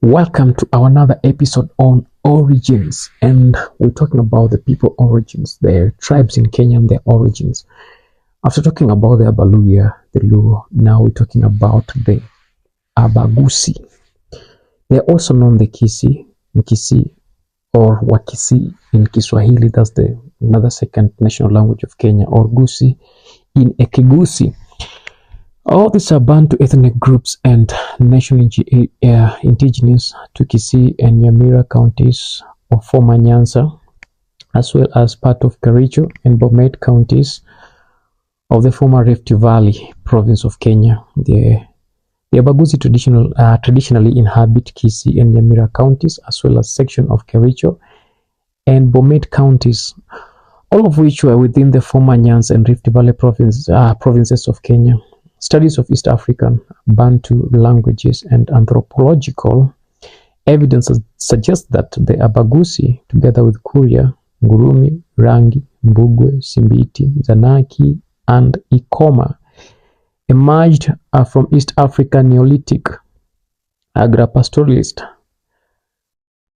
Welcome to our another episode on origins, and we're talking about the people origins, the tribes in Kenya and their origins. After talking about the Abaluya, the Luo, now we're talking about the Abagusii. They're also known the Kisii, Mkisii, or Wakisii in Kiswahili. That's the another second national language of Kenya, or Gusii in Ekigusii. All these are Bantu ethnic groups and national indigenous to Kisii and Nyamira counties of former Nyanza, as well as part of Kericho and Bomet counties of the former Rift Valley province of Kenya. The Abagusii traditionally inhabit Kisii and Nyamira counties, as well as section of Kericho and Bomet counties, all of which were within the former Nyanza and Rift Valley provinces of Kenya. Studies of East African Bantu languages and anthropological evidence suggests that the Abagusii, together with Kuria, Ngurumi, Rangi, Mbugwe, Simbiti, Zanaki, and Ikoma, emerged from East African Neolithic agri-pastoralists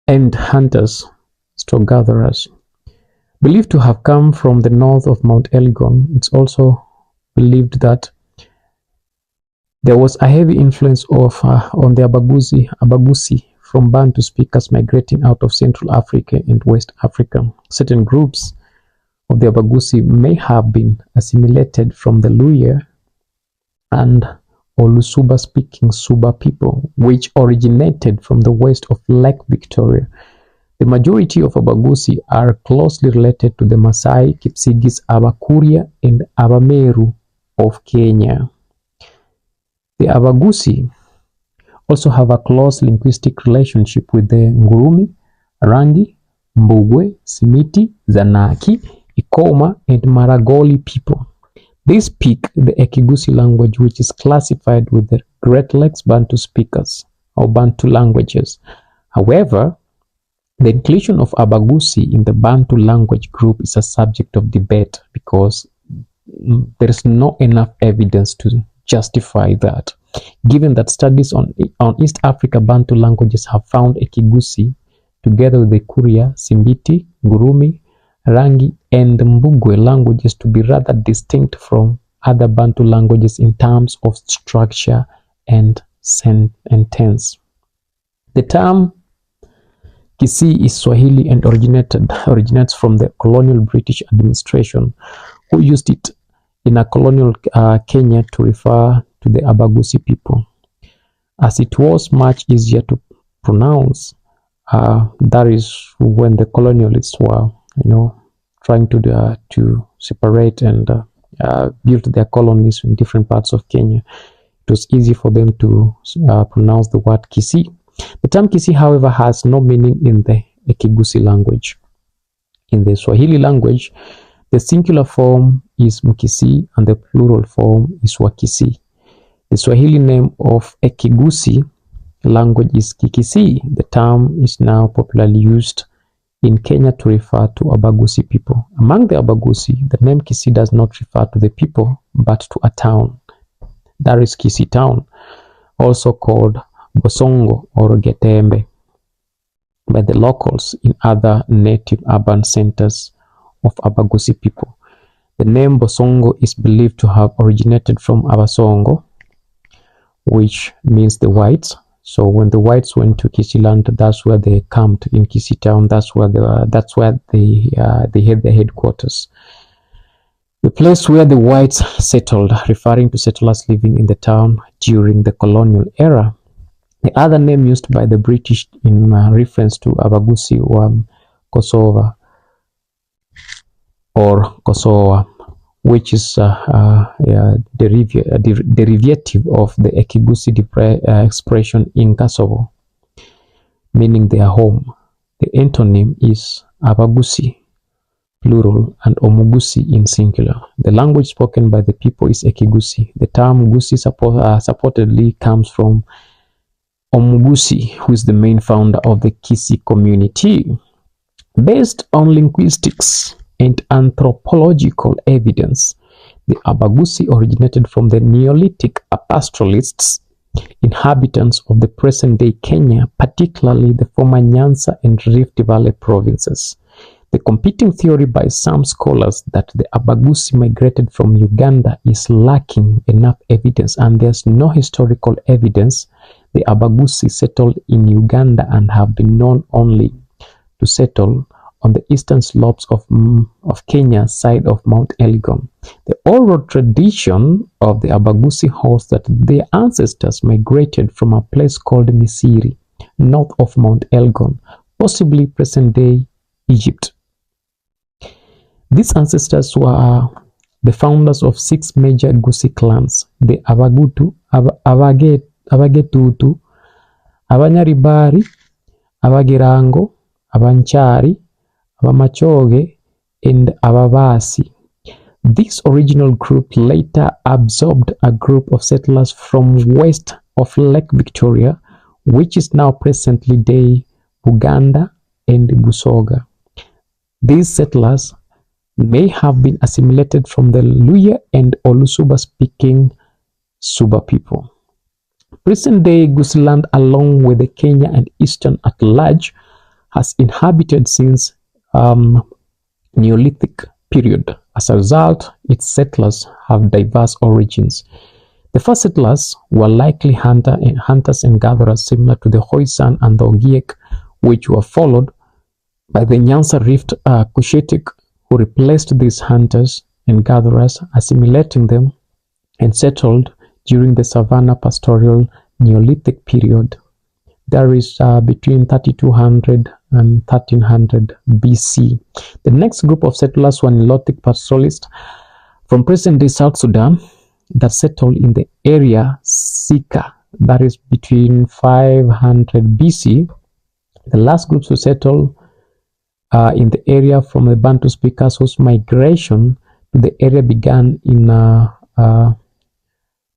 and hunters, straw-gatherers. Believed to have come from the north of Mount Elgon, it's also believed that there was a heavy influence on the Abagusii from Bantu speakers migrating out of Central Africa and West Africa. Certain groups of the Abagusii may have been assimilated from the Luya and Olusuba-speaking Suba people, which originated from the west of Lake Victoria. The majority of Abagusii are closely related to the Maasai, Kipsigis, Abakuria, and Abameru of Kenya. The Abagusii also have a close linguistic relationship with the Ngurumi, Rangi, Mbugwe, Simiti, Zanaki, Ikoma, and Maragoli people. They speak the Ekigusii language, which is classified with the Great Lakes Bantu speakers, or Bantu languages. However, the inclusion of Abagusii in the Bantu language group is a subject of debate because there is not enough evidence to justify that, given that studies on East Africa Bantu languages have found Ekigusii together with the Kuria, Simbiti, Ngurumi, Rangi, and Mbugwe languages to be rather distinct from other Bantu languages in terms of structure and tense. The term Kisii is Swahili and originates from the colonial British administration, who used it in a colonial Kenya to refer to the Abagusii people, as it was much easier to pronounce. That is when the colonialists were, trying to separate and build their colonies in different parts of Kenya. It was easy for them to pronounce the word Kisii. The term Kisii, however, has no meaning in the Ekigusii language. In the Swahili language, the singular form is Mkisii and the plural form is Wakisii. The Swahili name of Ekigusii language is Kikisii. The term is now popularly used in Kenya to refer to Abagusii people. Among the Abagusii, the name Kisii does not refer to the people but to a town. That is Kisii town, also called Bosongo or Getembe by the locals in other native urban centers of Abagusii people. The name Bosongo is believed to have originated from Abasongo, which means the whites. So when the whites went to Kisii land, that's where they camped in Kisii town. That's where they had their headquarters. The place where the whites settled, referring to settlers living in the town during the colonial era. The other name used by the British in reference to Abagusii was Kosovo or Kosowa, which is a derivative of the Ekigusii expression in Kosovo, meaning their home. The antonym is Abagusii, plural, and Omugusii in singular. The language spoken by the people is Ekigusii. The term Gusii supportedly comes from Omugusii, who is the main founder of the Kisii community. Based on linguistics and anthropological evidence, the Abagusii originated from the Neolithic pastoralists inhabitants of the present-day Kenya, particularly the former Nyanza and Rift Valley provinces. The competing theory by some scholars that the Abagusii migrated from Uganda is lacking enough evidence, and there's no historical evidence the Abagusii settled in Uganda and have been known only to settle on the eastern slopes of Kenya side of Mount Elgon. The oral tradition of the Abagusii holds that their ancestors migrated from a place called Misiri, north of Mount Elgon, possibly present-day Egypt. These ancestors were the founders of 6 major Gusii clans: the Abagutu, Abagetutu, Abanyaribari, Abagirango, Abanchari, Abamachoge, and Ababasi. This original group later absorbed a group of settlers from west of Lake Victoria, which is now presently-day Buganda and Busoga. These settlers may have been assimilated from the Luya and Olusuba-speaking Suba people. Present-day Gusii land, along with the Kenya and Eastern at large, has inhabited since Neolithic period. As a result, its settlers have diverse origins. The first settlers were likely hunters and gatherers similar to the Khoisan and the Ogiek, which were followed by the Nyanza Rift Cushitic, who replaced these hunters and gatherers, assimilating them and settled during the Savannah pastoral Neolithic period. There is between 3200 and 1300 BC. The next group of settlers were Nilotic pastoralists from present-day South Sudan that settled in the area Sika, that is between 500 BC. The last groups to settle in the area from the Bantu speakers whose migration to the area began in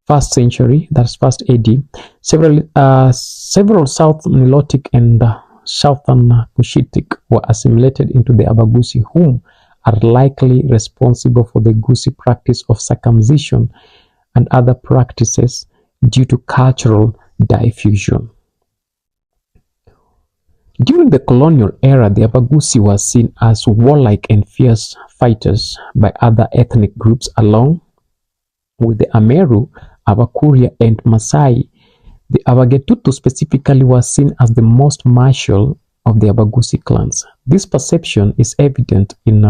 1st century, that's 1st AD. Several South Nilotic and Southern Cushitic were assimilated into the Abagusii, whom are likely responsible for the Gusii practice of circumcision and other practices due to cultural diffusion. During the colonial era, the Abagusii were seen as warlike and fierce fighters by other ethnic groups, along with the Ameru, Abakuria, and Masai. The Abagetutu specifically was seen as the most martial of the Abagusii clans. This perception is evident in,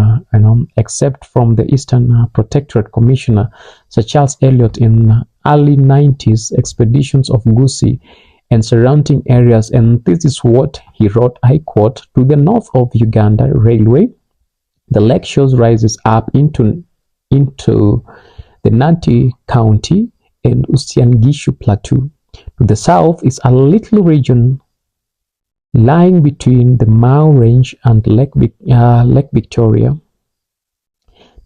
except from the Eastern Protectorate Commissioner Sir Charles Elliot in early 90s expeditions of Gusii and surrounding areas, and this is what he wrote, I quote, "To the north of Uganda Railway, the lake shore rises up into the Nanti County and Uasin-Gishu Plateau. To the south is a little region lying between the Mau Range and Lake Victoria,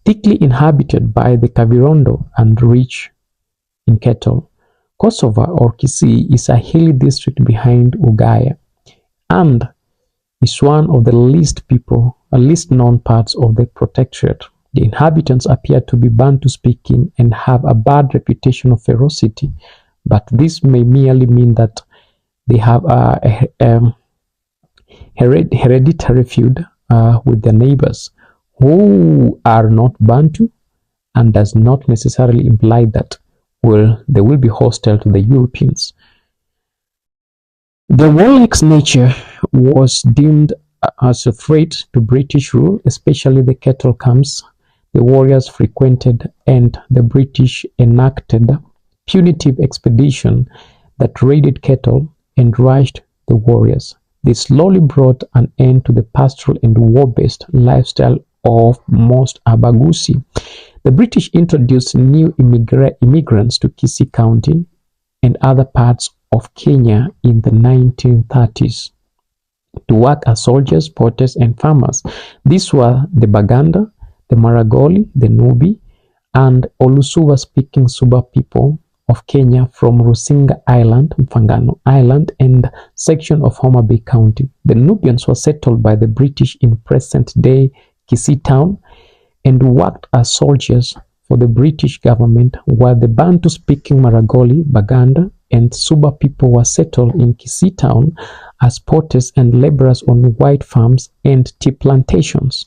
thickly inhabited by the Kavirondo and rich in cattle. Kosovo or Kisii is a hilly district behind Ugaya and is one of the least known parts of the protectorate. The inhabitants appear to be Bantu-speaking and have a bad reputation of ferocity, but this may merely mean that they have a hereditary feud with their neighbors who are not Bantu, and does not necessarily imply that they will be hostile to the Europeans. The warlike nature was deemed as a threat to British rule, especially the cattle camps the warriors frequented, and the British enacted punitive expedition that raided cattle and rushed the warriors. This slowly brought an end to the pastoral and war-based lifestyle of most Abagusii. The British introduced new immigrants to Kisii County and other parts of Kenya in the 1930s to work as soldiers, porters, and farmers. These were the Baganda, the Maragoli, the Nubi, and Olusuba-speaking Suba people of Kenya from Rusinga Island, Mfangano Island, and section of Homa Bay County. The Nubians were settled by the British in present-day Kisii town and worked as soldiers for the British government, while the Bantu-speaking Maragoli, Baganda, and Suba people were settled in Kisii town as porters and laborers on white farms and tea plantations.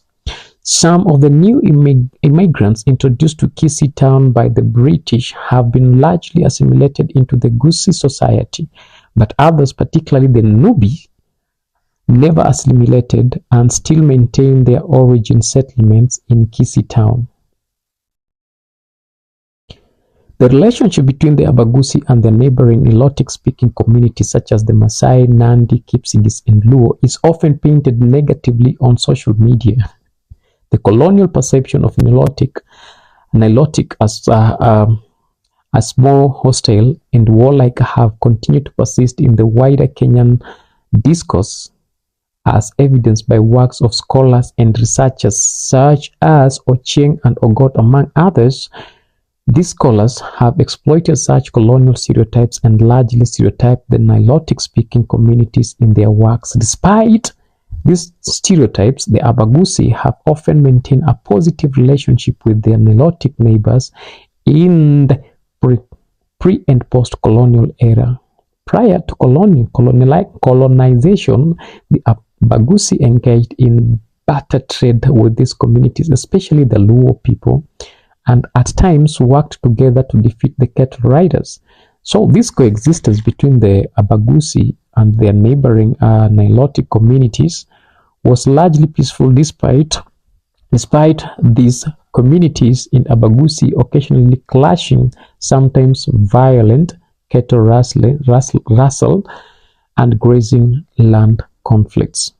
Some of the new immigrants introduced to Kisii town by the British have been largely assimilated into the Gusii society, but others, particularly the Nubi, never assimilated and still maintain their origin settlements in Kisii town. The relationship between the Abagusii and their neighboring Nilotic-speaking communities such as the Maasai, Nandi, Kipsigis, and Luo is often painted negatively on social media. The colonial perception of Nilotic as more hostile and warlike have continued to persist in the wider Kenyan discourse, as evidenced by works of scholars and researchers such as Ochieng and Ogot, among others. These scholars have exploited such colonial stereotypes and largely stereotyped the Nilotic-speaking communities in their works. Despite these stereotypes, the Abagusii have often maintained a positive relationship with their Nilotic neighbors in the pre- and post-colonial era. Prior to colonization, the Abagusii engaged in barter trade with these communities, especially the Luo people, and at times worked together to defeat the cattle riders. So this coexistence between the Abagusii and their neighboring Nilotic communities was largely peaceful despite these communities in Abagusii occasionally clashing, sometimes violent cattle rustle and grazing land conflicts.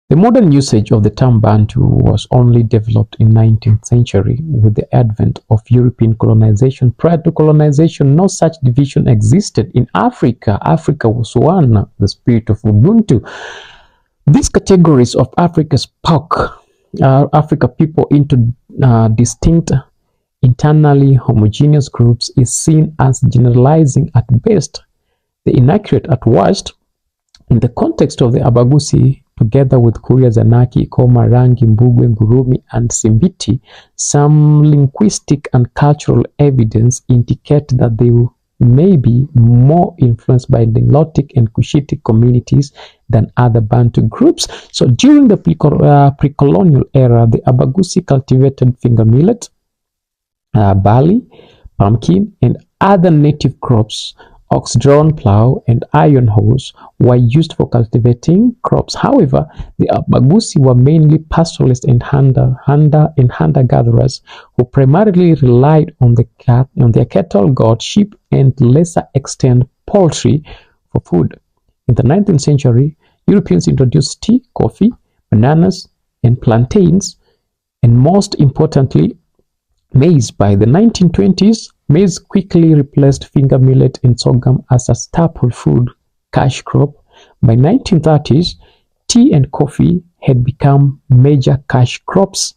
The modern usage of the term Bantu was only developed in the 19th century with the advent of European colonization. Prior to colonization, no such division existed in Africa. Africa was one, the spirit of Ubuntu. These categories of Africa spoke Africa people into distinct, internally homogeneous groups is seen as generalizing at best, the inaccurate at worst. In the context of the Abagusii, together with Kuria, Zanaki, Ikoma, Rangi, Mbugwe, Ngurumi, and Simbiti, some linguistic and cultural evidence indicate that they may be more influenced by the Nilotic and Cushitic communities than other Bantu groups. So during the pre-colonial era, the Abagusii cultivated finger millet, barley, pumpkin, and other native crops. Ox-drawn plow and iron hoes were used for cultivating crops. However, the Abagusii were mainly pastoralists and hunter-gatherers who primarily relied on their cattle, goat, sheep, and lesser extent poultry for food. In the 19th century, Europeans introduced tea, coffee, bananas, and plantains, and most importantly, maize. By the 1920s, maize quickly replaced finger millet and sorghum as a staple food cash crop. By 1930s, tea and coffee had become major cash crops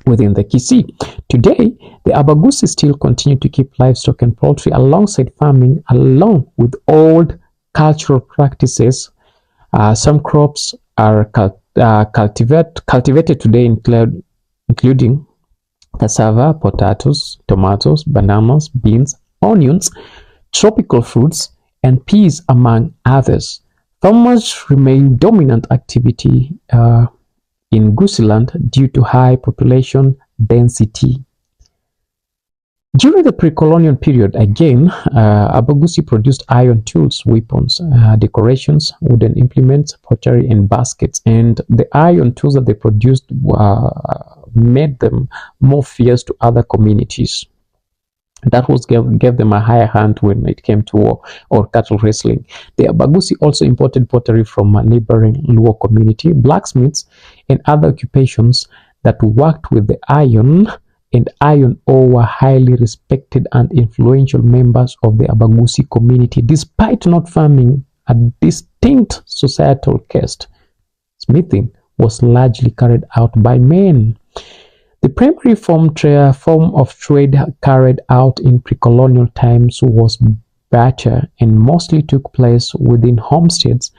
within the Kisii. Today, the Abagusii still continue to keep livestock and poultry alongside farming, along with old cultural practices. Some crops are cultivated today, including cassava, potatoes, tomatoes, bananas, beans, onions, tropical fruits, and peas, among others. Farmers remain dominant activity in Gusii land due to high population density. During the pre-colonial period, again, Abagusii produced iron tools, weapons, decorations, wooden implements, pottery, and baskets. And the iron tools that they produced made them more fierce to other communities. That was gave them a higher hand when it came to war or cattle wrestling. The Abagusii also imported pottery from a neighboring Luo community, blacksmiths, and other occupations that worked with the iron and iron ore were highly respected and influential members of the Abagusii community, despite not forming a distinct societal caste. Smithing was largely carried out by men. The primary form of trade carried out in pre-colonial times was barter and mostly took place within homesteads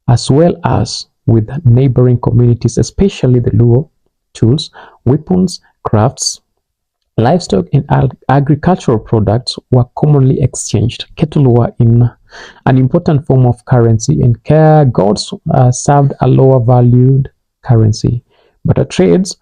as well as with neighboring communities, especially the Luo. Tools, weapons, crafts, Livestock and agricultural products were commonly exchanged. Cattle were in an important form of currency, and goats served a lower valued currency. But trades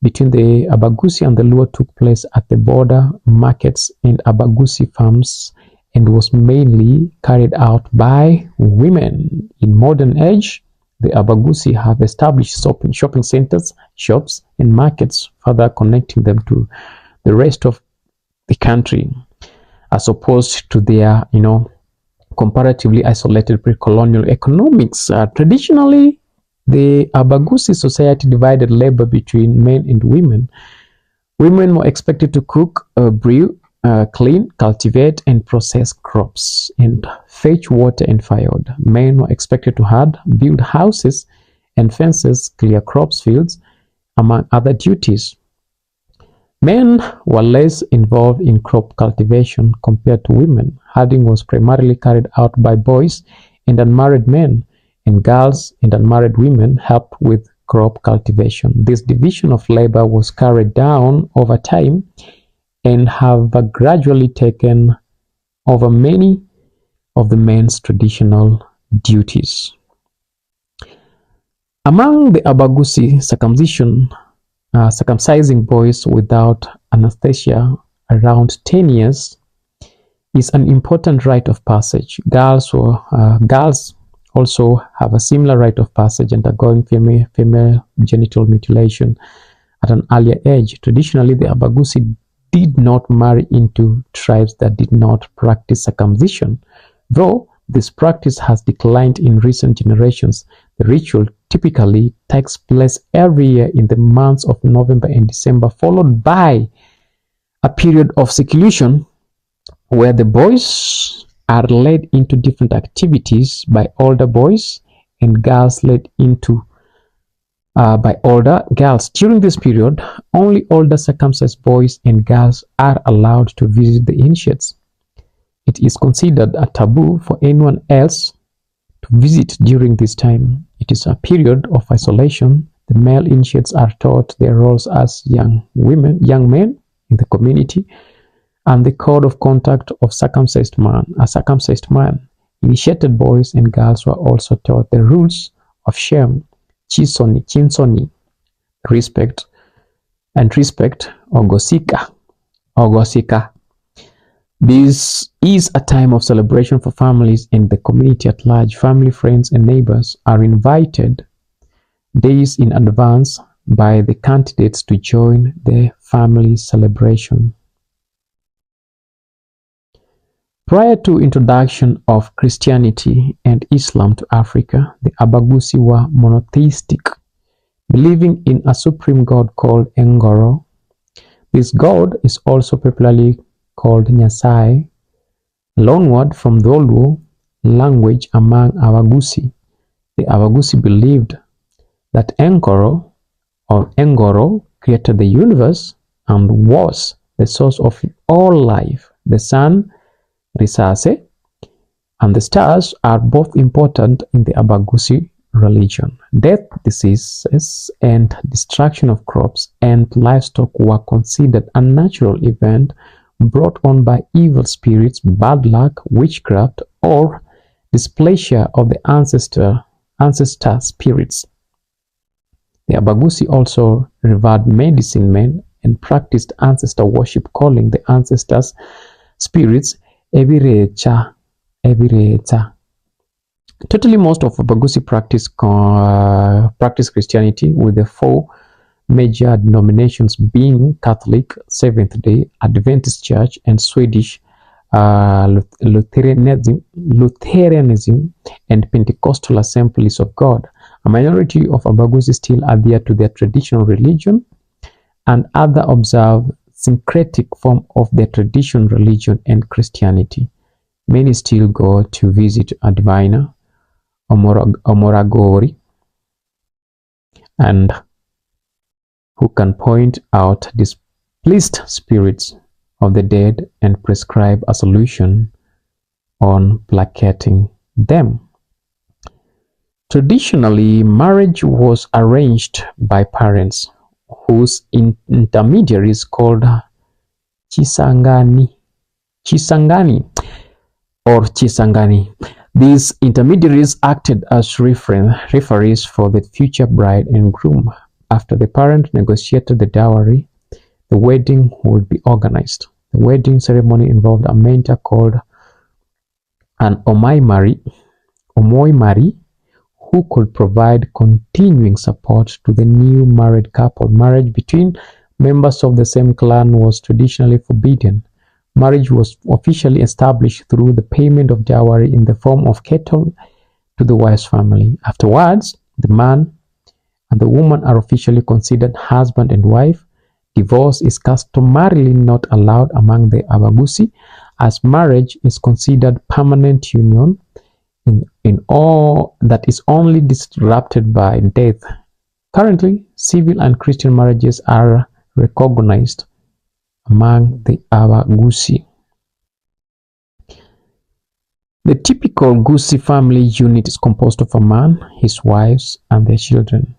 between the Abagusii and the Luo took place at the border markets and Abagusii farms, and was mainly carried out by women. In modern age, the Abagusii have established shopping centers, shops, and markets, further connecting them to the rest of the country, as opposed to their, comparatively isolated pre-colonial economics. Traditionally, the Abagusii society divided labor between men and women. Women were expected to cook, brew, clean, cultivate, and process crops, and fetch water and firewood. Men were expected to herd, build houses and fences, clear crops fields, among other duties. Men were less involved in crop cultivation compared to women. Herding was primarily carried out by boys and unmarried men, and girls and unmarried women helped with crop cultivation. This division of labor was carried down over time and have gradually taken over many of the men's traditional duties. Among the Abagusii, circumcising boys without anesthesia around 10 years is an important rite of passage. Girls also have a similar rite of passage, undergoing female genital mutilation at an earlier age. Traditionally, the Abagusii did not marry into tribes that did not practice circumcision. Though this practice has declined in recent generations, the ritual typically takes place every year in the months of November and December, followed by a period of seclusion where the boys are led into different activities by older boys and girls led into by older girls. During this period, only older circumcised boys and girls are allowed to visit the initiates. It is considered a taboo for anyone else to visit during this time. It is a period of isolation. The male initiates are taught their roles as young men in the community, and the code of conduct of circumcised man. A circumcised man. Initiated boys and girls were also taught the rules of shame, chinsoni, respect, ogosika. This is a time of celebration for families and the community at large. Family, friends, and neighbors are invited days in advance by the candidates to join the family celebration. Prior to introduction of Christianity and Islam to Africa, the Abagusii were monotheistic, believing in a supreme god called Ngoro. This god is also popularly called Nyasai, a loanword from the Luo language among Abagusii. The Abagusii believed that Ngoro created the universe and was the source of all life. The sun, Risase, and the stars are both important in the Abagusii religion. Death, diseases, and destruction of crops and livestock were considered a natural event brought on by evil spirits, bad luck, witchcraft, or displeasure of the ancestor spirits. The Abagusii also revered medicine men and practiced ancestor worship, calling the ancestors spirits Ebirecha. Totally, most of Abagusii practice Christianity, with the four major denominations being Catholic, Seventh-day Adventist Church, and Swedish Lutheranism and Pentecostal Assemblies of God. A minority of Abagusii still adhere to their traditional religion, and others observe syncretic form of their traditional religion and Christianity. Many still go to visit a diviner, Omoragori, and who can point out displeased spirits of the dead and prescribe a solution on placating them. Traditionally, marriage was arranged by parents, whose intermediaries called Chisangani or Chisangani. These intermediaries acted as referees for the future bride and groom. After the parent negotiated the dowry, the wedding would be organized. The wedding ceremony involved a mentor called an omoimari, who could provide continuing support to the new married couple. Marriage between members of the same clan was traditionally forbidden. Marriage was officially established through the payment of dowry in the form of cattle to the wife's family. Afterwards, the man and the woman are officially considered husband and wife. Divorce is customarily not allowed among the Abagusii, as marriage is considered permanent union in all that is only disrupted by death. Currently, civil and Christian marriages are recognized among the Abagusii. The typical Gusii family unit is composed of a man, his wives, and their children,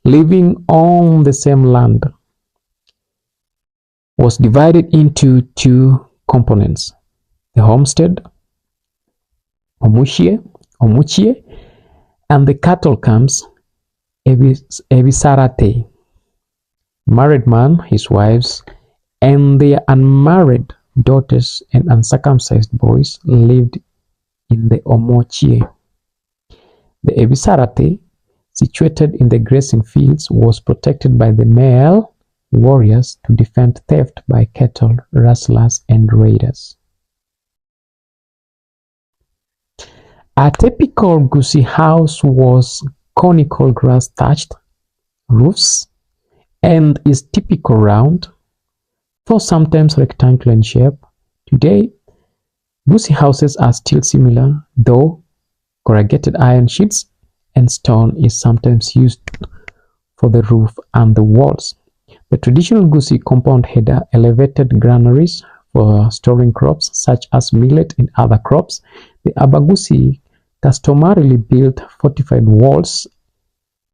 living on the same land. Was divided into two components: the homestead, omuchie, and the cattle camps, ebisarate. Married man, his wives, and their unmarried daughters and uncircumcised boys lived in the omochie. The ebisarate, situated in the grazing fields, was protected by the male warriors to defend theft by cattle rustlers and raiders. A typical Gusii house was conical grass thatched roofs and is typical round, though sometimes rectangular in shape. Today, Gusii houses are still similar, though corrugated iron sheets and stone is sometimes used for the roof and the walls. The traditional Gusii compound had elevated granaries for storing crops such as millet and other crops. The Abagusii customarily built fortified walls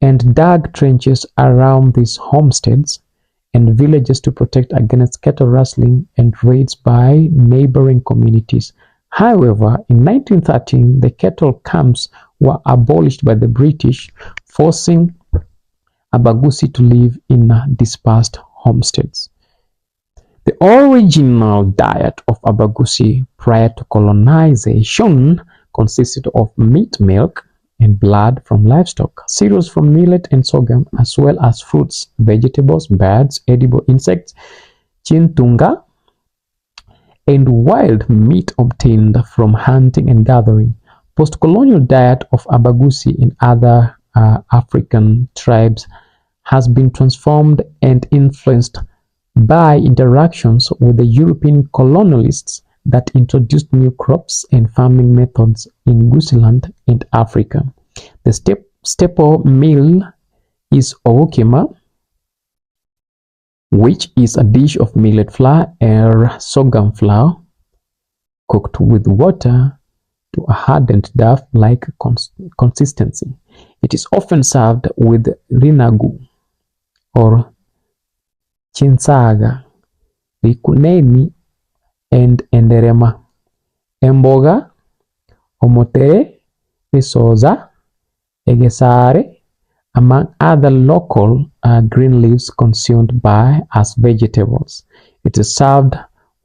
and dug trenches around these homesteads and villages to protect against cattle rustling and raids by neighboring communities. However, in 1913, the cattle camps were abolished by the British, forcing Abagusii to live in dispersed homesteads. The original diet of Abagusii prior to colonization consisted of meat, milk, and blood from livestock, cereals from millet and sorghum, as well as fruits, vegetables, birds, edible insects, chintunga, and wild meat obtained from hunting and gathering. Post-colonial diet of Abagusii and other African tribes has been transformed and influenced by interactions with the European colonialists that introduced new crops and farming methods in Gusiland and Africa. The staple meal is owokema, which is a dish of millet flour or sorghum flour cooked with water to a hardened dough-like consistency. It is often served with rinagu or chinsaga, likuneni, and enderema. Emboga, omotere, risoza, egesare, among other local green leaves consumed as vegetables. It is served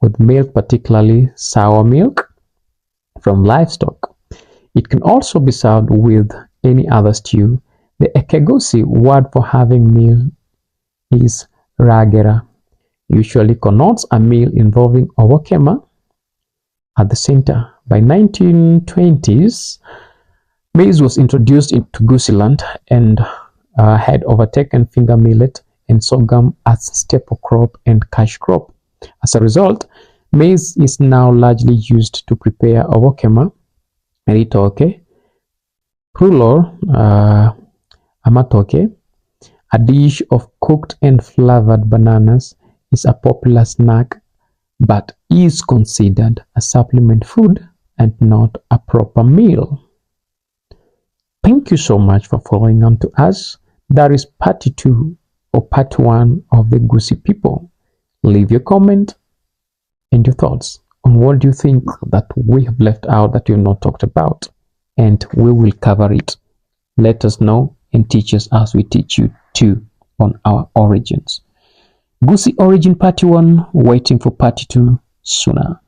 with milk, particularly sour milk from livestock. It can also be served with any other stew. The Ekegusii word for having meal is ragera. Usually connotes a meal involving owokema at the center. By 1920s, maize was introduced into Gusiland and had overtaken finger millet and sorghum as staple crop and cash crop. As a result, maize is now largely used to prepare owokema, ritoke, prulor, amatoke. A dish of cooked and flavored bananas is a popular snack, but is considered a supplement food and not a proper meal. Thank you so much for following on to us. That is part 2 or part 1 of the Gusii people. Leave your comment and your thoughts on what do you think that we have left out that we have not talked about, and we will cover it. Let us know and teach us as we teach you too on our origins. Gusii origin part 1, waiting for part 2 sooner.